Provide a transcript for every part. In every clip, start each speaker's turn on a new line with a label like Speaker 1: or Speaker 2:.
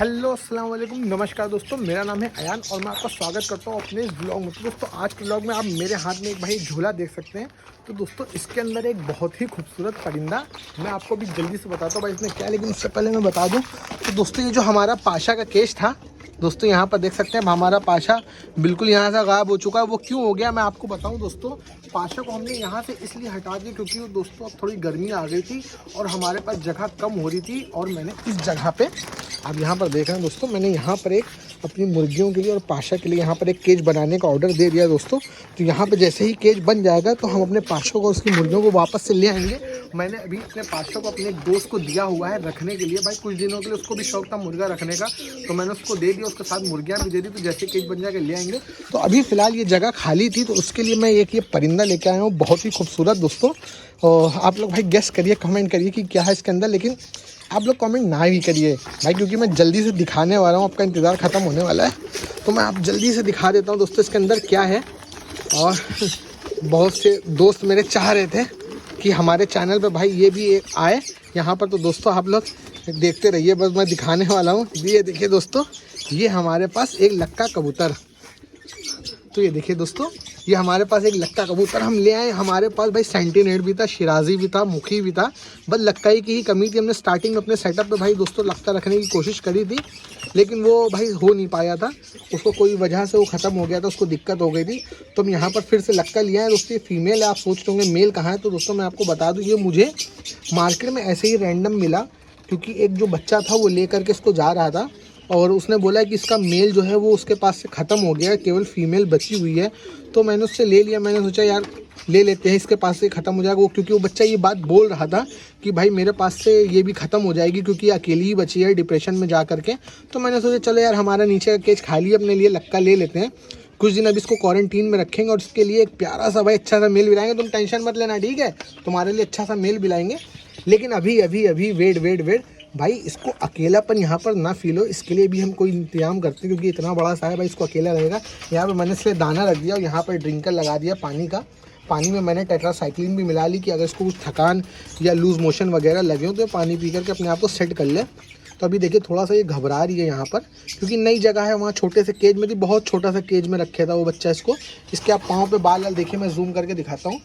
Speaker 1: Hello अस्सलाम वालेकुम, नमस्कार दोस्तों। मेरा नाम है अयान और मैं आपका स्वागत करता हूँ अपने इस ब्लॉग में। तो दोस्तों आज के ब्लॉग में आप मेरे हाथ में एक भाई झोला देख सकते हैं। तो दोस्तों इसके अंदर एक बहुत ही खूबसूरत परिंदा, मैं आपको भी जल्दी से बताता हूँ भाई इसमें क्या है, लेकिन उससे पहले मैं बता दूँ। तो दोस्तों ये जो हमारा पाशा का केस था दोस्तों, यहाँ पर देख सकते हैं हमारा पाशा बिल्कुल यहाँ से गायब हो चुका है। वो क्यों हो गया मैं आपको बताऊँ दोस्तों। पाशा को हमने यहाँ से इसलिए हटा दिया क्योंकि वो दोस्तों अब थोड़ी गर्मी आ गई थी और हमारे पास जगह कम हो रही थी। और मैंने इस जगह पे, आप यहाँ पर देख रहे हैं दोस्तों, मैंने यहाँ पर एक अपनी मुर्गियों के लिए और पाशा के लिए यहाँ पर एक केज बनाने का ऑर्डर दे दिया दोस्तों। तो यहाँ पे जैसे ही केज बन जाएगा तो हम अपने पाशा को, उसकी मुर्गियों को वापस से ले आएंगे। मैंने अभी अपने पाशा को अपने एक दोस्त को दिया हुआ है रखने के लिए। भाई कुछ दिनों के लिए उसको भी शौक था मुर्गा रखने का, तो मैंने उसको दे दिया, उसके साथ मुर्गियाँ भी दे दी। तो जैसे केज बन जाएगा ले आएंगे। तो अभी फ़िलहाल ये जगह खाली थी तो उसके लिए मैं एक ये परिंदा लेके आया हूँ, बहुत ही खूबसूरत दोस्तों। और आप लोग भाई गेस करिए, कमेंट करिए कि क्या है इसके अंदर। लेकिन आप लोग कमेंट ना भी करिए भाई, क्योंकि मैं जल्दी से दिखाने वाला हूँ, आपका इंतज़ार ख़त्म होने वाला है। तो मैं आप जल्दी से दिखा देता हूँ दोस्तों इसके अंदर क्या है। और बहुत से दोस्त मेरे चाह रहे थे कि हमारे चैनल पे भाई ये भी एक आए यहाँ पर। तो दोस्तों आप लोग देखते रहिए, बस मैं दिखाने वाला हूँ। ये देखिए दोस्तों, ये हमारे पास एक लक्का कबूतर। तो ये देखिए दोस्तों, ये हमारे पास एक लक्का कबूतर हम ले आए। हमारे पास भाई सेंटिनेट भी था, शिराजी भी था, मुखी भी था, बस लक्काई की ही कमी थी। हमने स्टार्टिंग में अपने सेटअप पे भाई दोस्तों लक्का रखने की कोशिश करी थी, लेकिन वो भाई हो नहीं पाया था। उसको कोई वजह से वो ख़त्म हो गया था, उसको दिक्कत हो गई थी। तो हम यहाँ पर फिर से लक्का लिया है दोस्तों। ये फीमेल है, आप सोच रहे होंगे मेल कहाँ है। तो दोस्तों मैं आपको बता दूँ, ये मुझे मार्केट में ऐसे ही रैंडम मिला, क्योंकि एक जो बच्चा था वो ले करके इसको जा रहा था और उसने बोला कि इसका मेल जो है वो उसके पास से ख़त्म हो गया है, केवल फीमेल बची हुई है। तो मैंने उससे ले लिया। मैंने सोचा यार ले लेते हैं, इसके पास से ख़त्म हो जाएगा वो, क्योंकि वो बच्चा ये बात बोल रहा था कि भाई मेरे पास से ये भी ख़त्म हो जाएगी क्योंकि अकेली ही बची है डिप्रेशन में जा करके। तो मैंने सोचा चलो यार हमारा नीचे का केज खाली, अपने लिए लक्का ले लेते हैं। कुछ दिन अभी इसको क्वारंटीन में रखेंगे और इसके लिए एक प्यारा सा भाई अच्छा सा मेल बिलाएंगे। तुम टेंशन मत लेना, ठीक है, तुम्हारे लिए अच्छा सा मेल बिलाएंगे। लेकिन अभी अभी अभी वेट भाई, इसको अकेलापन यहाँ पर ना फील हो, इसके लिए भी हम कोई इंतजाम करते हैं, क्योंकि इतना बड़ा सा है भाई, इसको अकेला रहेगा। यहाँ पे मैंने इसलिए दाना रख दिया और यहाँ पर ड्रिंकर लगा दिया पानी का। पानी में मैंने टेट्रासाइक्लिन भी मिला ली कि अगर इसको कुछ थकान या लूज़ मोशन वगैरह लगे हो तो पानी पी करके अपने आप को सेट कर ले। तो अभी देखिए थोड़ा सा ये घबरा रही है यहाँ पर, क्योंकि नई जगह है। वहाँ छोटे से केज में थी, बहुत छोटा सा केज में रखे था वो बच्चा इसको। इसके आप पाँव पे बाल लाल देखिए, मैं जूम करके दिखाता हूँ।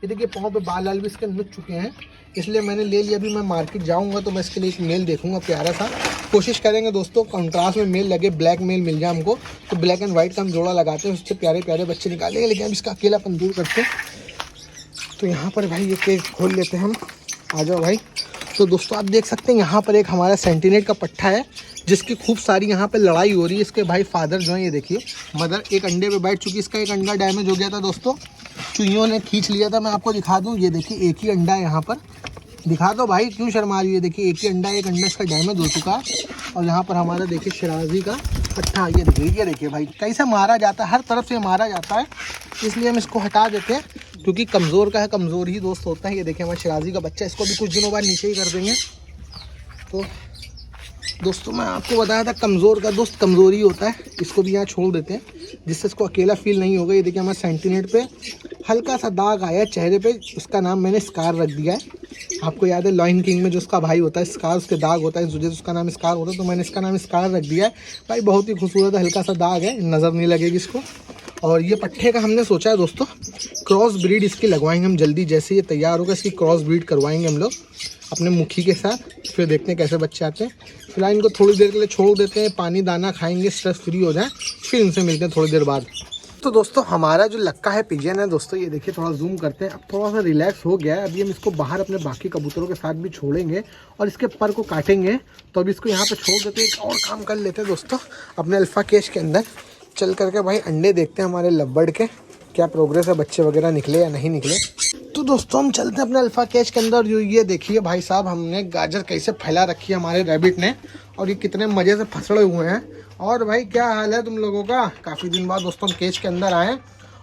Speaker 1: ये देखिए पाँव पे बाल लाल भी इसके मिट चुके हैं, इसलिए मैंने ले लिया। अभी मैं मार्केट जाऊंगा तो मैं इसके लिए एक मेल देखूंगा प्यारा सा। कोशिश करेंगे दोस्तों कंट्रास्ट में मेल लगे, ब्लैक मेल मिल जाए हमको तो ब्लैक एंड वाइट का हम जोड़ा लगाते हैं, उससे प्यारे प्यारे बच्चे निकालेंगे। लेकिन अब इसका अकेलापन दूर करते हैं। तो यहाँ पर भाई ये केज खोल लेते हैं हम, आ जाओ भाई। तो दोस्तों आप देख सकते हैं यहाँ पर एक हमारा सेंटिनेट का पट्ठा है, जिसकी खूब सारी यहाँ पे लड़ाई हो रही है। इसके भाई फादर जो है, ये देखिए मदर एक अंडे पे बैठ चुकी। इसका एक अंडा डैमेज हो गया था दोस्तों, चुइयों ने खींच लिया था। मैं आपको दिखा दूँ, ये देखिए एक ही अंडा है यहाँ पर, दिखा दो भाई, क्यों शर्मा रही है। देखिए एक ही अंडा, एक अंडा इसका डैमेज हो चुका है। और यहाँ पर हमारा देखिए शिराजी का पट्ठा, ये देखिए भाई कैसे मारा जाता है, हर तरफ से मारा जाता है। इसलिए हम इसको हटा देते हैं, क्योंकि कमज़ोर का है कमज़ोर ही दोस्त होता है। ये देखिए हमारे शिराजी का बच्चा, इसको भी कुछ दिनों बाद नीचे ही कर देंगे। तो दोस्तों मैं आपको बताया था कमज़ोर का दोस्त कमज़ोर ही होता है। इसको भी यहाँ छोड़ देते हैं, जिससे इसको अकेला फील नहीं होगा। ये देखिए हमारे सेंटिनेट पे हल्का सा दाग आया है चेहरे पे, उसका नाम मैंने स्कार रख दिया है। आपको याद है लॉयन किंग में जो उसका भाई होता है स्कार, उसके दाग होता है, जो उसका नाम स्कार होता है, तो मैंने इसका नाम स्कार रख दिया है। भाई बहुत ही खूबसूरत हल्का सा दाग है, नज़र नहीं लगेगी इसको। और ये पट्ठे का हमने सोचा है दोस्तों क्रॉस ब्रीड इसकी लगवाएंगे हम जल्दी, जैसे ये तैयार होगा इसकी क्रॉस ब्रीड करवाएंगे हम लोग अपने मुखी के साथ। फिर देखते हैं कैसे बच्चे आते हैं। फिलहाल इनको थोड़ी देर के लिए छोड़ देते हैं, पानी दाना खाएंगे, स्ट्रेस फ्री हो जाए, फिर इनसे मिलते हैं थोड़ी देर बाद। तो दोस्तों हमारा जो लक्का है पिजन है दोस्तों, ये देखिए थोड़ा जूम करते हैं, अब थोड़ा सा रिलैक्स हो गया है। अभी हम इसको बाहर अपने बाकी कबूतरों के साथ भी छोड़ेंगे और इसके पर को काटेंगे। तो अभी इसको यहाँ पे छोड़ देते हैं, एक और काम कर लेते हैं दोस्तों। अपने अल्फ़ा केज के अंदर चल करके भाई अंडे देखते हैं हमारे लवबर्ड के, क्या प्रोग्रेस है, बच्चे वगैरह निकले या नहीं निकले। तो दोस्तों हम चलते हैं अपने अल्फ़ा केज के अंदर। ये देखिए भाई साहब, हमने गाजर कैसे फैला रखी है हमारे रैबिट ने, और ये कितने मज़े से फंसड़े हुए हैं। और भाई क्या हाल है तुम लोगों का? काफ़ी दिन बाद दोस्तों हम केज के अंदर आए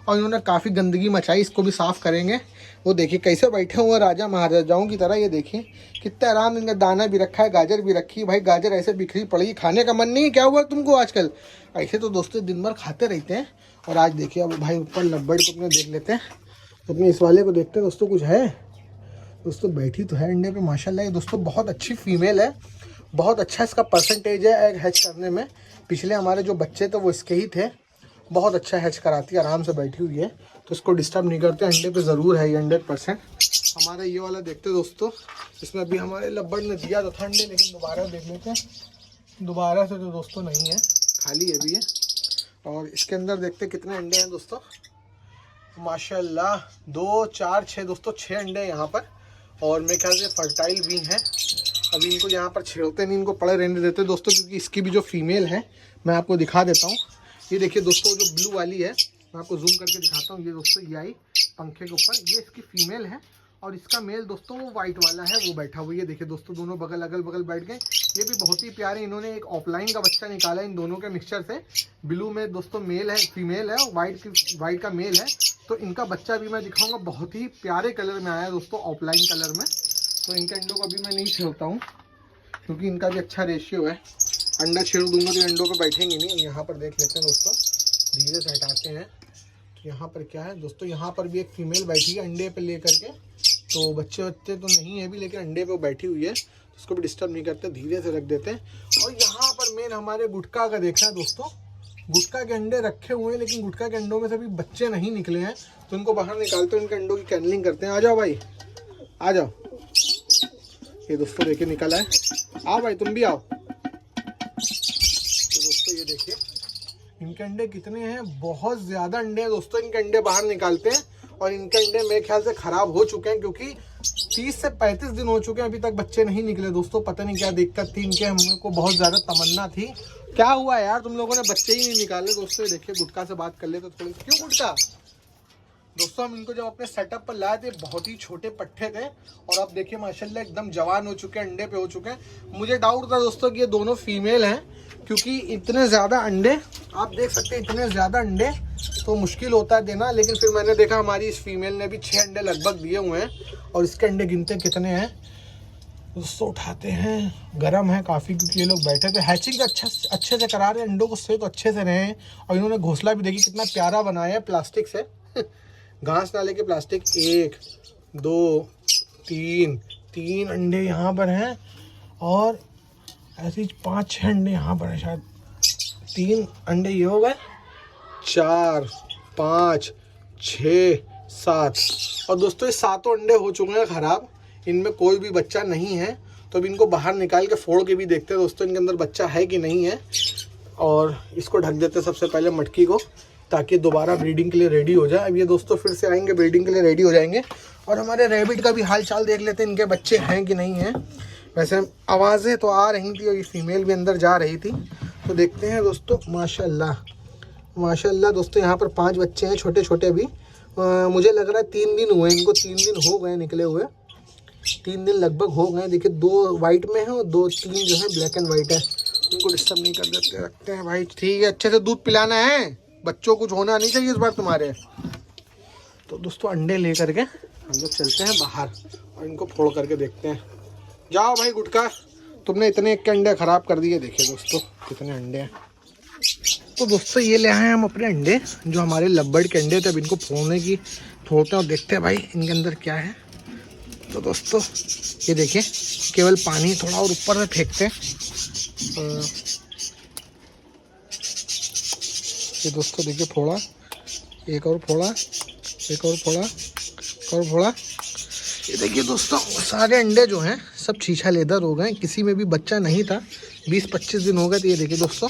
Speaker 1: और इन्होंने काफ़ी गंदगी मचाई, इसको भी साफ़ करेंगे। वो देखिए कैसे बैठे हुए राजा महाराजाओं की तरह। ये देखिए कितना आराम, इनका दाना भी रखा है, गाजर भी रखी है। भाई गाजर ऐसे बिखरी पड़ी, खाने का मन नहीं है, क्या हुआ तुमको आजकल? ऐसे तो दोस्तों दिन भर खाते रहते हैं। और आज देखिए अब भाई ऊपर लब्बड़ को अपने देख लेते हैं, तो अपने इस वाले को देखते हैं दोस्तों, कुछ है दोस्तों, बैठी तो है अंडे पे माशाल्लाह। ये दोस्तों बहुत अच्छी फीमेल है बहुत अच्छा इसका परसेंटेज है एग हैच करने में। पिछले हमारे जो बच्चे थे वो इसके ही थे। बहुत अच्छा हैच कराती है, आराम से बैठी हुई है, तो इसको डिस्टर्ब नहीं करते। अंडे पे ज़रूर है ये 100%। हमारा ये वाला देखते दोस्तों, इसमें अभी हमारे लब्बड़ ने दिया तो था अंडे, लेकिन दोबारा देख लेते हैं। दोबारा से तो दोस्तों नहीं है, खाली है भी है। और इसके अंदर देखते कितने अंडे हैं दोस्तों। माशाल्लाह 2 4 6 दोस्तों 6 अंडे हैं यहाँ पर, और मेरे ख्याल से फर्टाइल भी हैं। अभी इनको यहाँ पर छेड़ते नहीं, इनको पड़े रहने देते दोस्तों, क्योंकि इसकी भी जो फीमेल है मैं आपको दिखा देता हूँ। ये देखिए दोस्तों, जो ब्लू वाली है मैं आपको जूम करके दिखाता हूँ। ये दोस्तों ये आई पंखे के ऊपर, ये इसकी फीमेल है। और इसका मेल दोस्तों वो वाइट वाला है, वो बैठा हुआ है। ये देखिए दोस्तों, दोनों बगल अगल बगल बैठ गए। ये भी बहुत ही प्यारे, इन्होंने एक ऑफलाइन का बच्चा निकाला इन दोनों के मिक्सचर से। ब्लू में दोस्तों मेल है, फीमेल है, और वाइट का मेल है। तो इनका बच्चा भी मैं दिखाऊंगा, बहुत ही प्यारे कलर में आया है दोस्तों, ऑफलाइन कलर में। तो इनके अंडों को अभी मैं नहीं छेड़ता हूँ, क्योंकि इनका भी अच्छा रेशियो है। अंडा छेड़ दूंगा तो अंडों पे बैठेंगे नहीं। यहाँ पर देख लेते हैं दोस्तों, धीरे से हटाते हैं। तो यहाँ पर क्या है दोस्तों, यहाँ पर भी एक फीमेल बैठी है अंडे पे लेकर के। तो बच्चे तो नहीं है भी, लेकिन अंडे पे वो बैठी हुई है, तो उसको भी डिस्टर्ब नहीं करते, धीरे से रख देते हैं। और यहाँ पर मेन हमारे गुटका का देखना है दोस्तों। गुटका के अंडे रखे हुए हैं, लेकिन गुटका के अंडों में से भी बच्चे नहीं निकले हैं, तो इनको बाहर निकालते हैं, इनके अंडों की कैनलिंग करते हैं। आ जाओ भाई, आ जाओ। ये दोस्तों देखिए निकला है, आओ भाई तुम भी आओ। तो दोस्तों ये देखिए इनके अंडे कितने हैं, बहुत ज़्यादा अंडे हैं दोस्तों। इनके अंडे बाहर निकालते हैं, और इनके अंडे मेरे ख्याल से ख़राब हो चुके हैं, क्योंकि 30 से 35 दिन हो चुके हैं, अभी तक बच्चे नहीं निकले दोस्तों। पता नहीं क्या दिक्कत थी इनके, हम को बहुत ज़्यादा तमन्ना थी। क्या हुआ यार, तुम लोगों ने बच्चे ही नहीं निकाले दोस्तों। देखिए गुटका से बात कर ले तो थोड़ी, क्यों गुटका दोस्तों, हम इनको जब अपने सेटअप पर लाए थे बहुत ही छोटे पट्टे थे, और अब देखिए माशाल्लाह एकदम जवान हो चुके हैं, अंडे पे हो चुके हैं। मुझे डाउट था दोस्तों कि ये दोनों फीमेल हैं, क्योंकि इतने ज़्यादा अंडे आप देख सकते हैं, इतने ज़्यादा अंडे तो मुश्किल होता है देना। लेकिन फिर मैंने देखा हमारी इस फीमेल ने भी 6 अंडे लगभग दिए हुए हैं, और इसके अंडे गिनते कितने हैं दोस्तों। उठाते हैं, गर्म है काफ़ी, क्योंकि ये लोग बैठे थे। हैचिंग अच्छे से करा रहे हैं, अंडों को से तो अच्छे से रहे हैं। और इन्होंने घोंसला भी देखिए कितना प्यारा बनाया है प्लास्टिक से, घास डाले के प्लास्टिक। 1 2 3 अंडे यहाँ पर हैं, और ऐसे 5-6 अंडे यहाँ पर हैं शायद। 3 अंडे ये हो गए, 4 5 6 7। और दोस्तों ये 7 अंडे हो चुके हैं ख़राब, इनमें कोई भी बच्चा नहीं है। तो अब इनको बाहर निकाल के फोड़ के भी देखते हैं दोस्तों, इनके अंदर बच्चा है कि नहीं है। और इसको ढक देते हैं सबसे पहले मटकी को, ताकि दोबारा ब्रीडिंग के लिए रेडी हो जाए। अब ये दोस्तों फिर से आएंगे, ब्रीडिंग के लिए रेडी हो जाएंगे। और हमारे रैबिट का भी हाल चाल देख लेते हैं, इनके बच्चे हैं कि नहीं हैं। वैसे आवाज़ें तो आ रही थी, और ये फीमेल भी अंदर जा रही थी, तो देखते हैं दोस्तों। माशाल्लाह दोस्तों, यहाँ पर 5 बच्चे हैं छोटे छोटे। अभी मुझे लग रहा है 3 दिन हुए इनको, 3 दिन हो गए निकले हुए, 3 दिन लगभग हो गए। देखिए 2 वाइट में है और 2-3 जो है ब्लैक एंड वाइट है। इनको डिस्टर्ब नहीं कर देते, रखते हैं भाई। ठीक है, अच्छे से दूध पिलाना है, बच्चों कुछ होना नहीं चाहिए इस बार तुम्हारे। तो दोस्तों अंडे ले करके हम लोग चलते हैं बाहर, और इनको फोड़ करके देखते हैं। जाओ भाई गुटका, तुमने इतने एक के अंडे ख़राब कर दिए। देखिए दोस्तों कितने अंडे हैं। तो दोस्तों ये ले आए हैं हम अपने अंडे, जो हमारे लब्बड़ के अंडे थे। अब इनको फोड़ते हैं और देखते हैं भाई इनके अंदर क्या है। तो दोस्तों ये देखिए, केवल पानी थोड़ा और ऊपर से फेंकते हैं। ये दोस्तों देखिए फोड़ा, एक और फोड़ा, एक और फोड़ा, एक और फोड़ा। ये देखिए दोस्तों, सारे अंडे जो हैं सब शीशा लेदर हो गए, किसी में भी बच्चा नहीं था। 20-25 दिन हो गए। तो ये देखिए दोस्तों,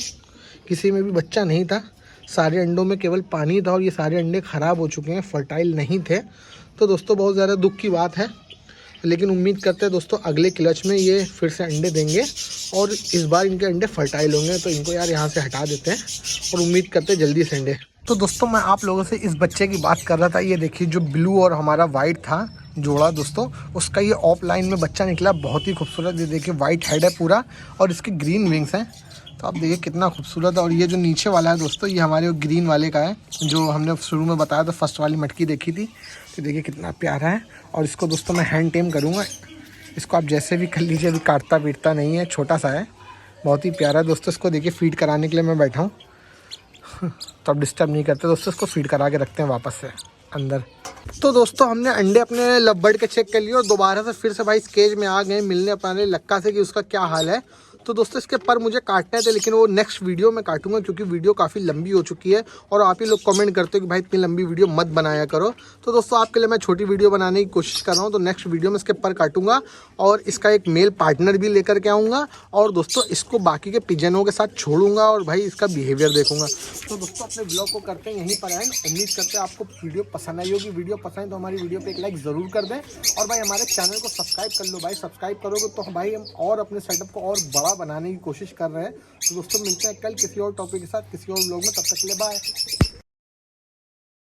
Speaker 1: किसी में भी बच्चा नहीं था, सारे अंडों में केवल पानी था, और ये सारे अंडे ख़राब हो चुके हैं, फर्टाइल नहीं थे। तो दोस्तों बहुत ज़्यादा दुख की बात है, लेकिन उम्मीद करते हैं दोस्तों अगले क्लच में ये फिर से अंडे देंगे, और इस बार इनके अंडे फर्टाइल होंगे। तो इनको यार यहाँ से हटा देते हैं, और उम्मीद करते हैं जल्दी से अंडे। तो दोस्तों मैं आप लोगों से इस बच्चे की बात कर रहा था। ये देखिए जो ब्लू और हमारा वाइट था जोड़ा दोस्तों, उसका ये ऑफलाइन में बच्चा निकला, बहुत ही खूबसूरत। ये देखिए वाइट हेड है पूरा, और इसके ग्रीन विंग्स हैं। तो आप देखिए कितना खूबसूरत है। और ये जो नीचे वाला है दोस्तों, ये हमारे ग्रीन वाले का है, जो हमने शुरू में बताया था, फर्स्ट वाली मटकी देखी थी। तो देखिए कितना प्यारा है। और इसको दोस्तों मैं हैंड टेम करूँगा, इसको आप जैसे भी कर लीजिए, अभी काटता पीटता नहीं है, छोटा सा है, बहुत ही प्यारा है दोस्तों। इसको देखिए फीड कराने के लिए मैं बैठा हूँ, तो अब डिस्टर्ब नहीं करते दोस्तों, इसको फीड करा के रखते हैं वापस से अंदर। तो दोस्तों हमने अंडे अपने लब्बड़ के चेक कर लिए, और दोबारा से फिर से भाई इस केज में आ गए मिलने अपने लक्का से कि उसका क्या हाल है। तो दोस्तों इसके पर मुझे काटने थे, लेकिन वो नेक्स्ट वीडियो में काटूंगा क्योंकि वीडियो काफ़ी लंबी हो चुकी है और आप ही लोग कमेंट करते हो कि भाई इतनी लंबी वीडियो मत बनाया करो। तो दोस्तों आपके लिए मैं छोटी वीडियो बनाने की कोशिश कर रहा हूँ। तो नेक्स्ट वीडियो में इसके पर काटूंगा और इसका एक मेल पार्टनर भी लेकर के आऊँगा और दोस्तों इसको बाकी के पिजनों के साथ छोड़ूंगा और भाई इसका बिहेवियर देखूंगा। तो दोस्तों अपने ब्लॉग को करते हैं यहीं पर एंड। उम्मीद करते हैं आपको वीडियो पसंद आई होगी। वीडियो पसंद तो हमारी वीडियो पे एक लाइक ज़रूर कर दें और भाई हमारे चैनल को सब्सक्राइब कर लो। भाई सब्सक्राइब करोगे तो भाई हम और अपने सेटअप को और बड़ा बनाने की कोशिश कर रहे हैं। तो दोस्तों मिलते हैं कल किसी और टॉपिक के साथ किसी और ब्लॉग में। तब तक के लिए बाय।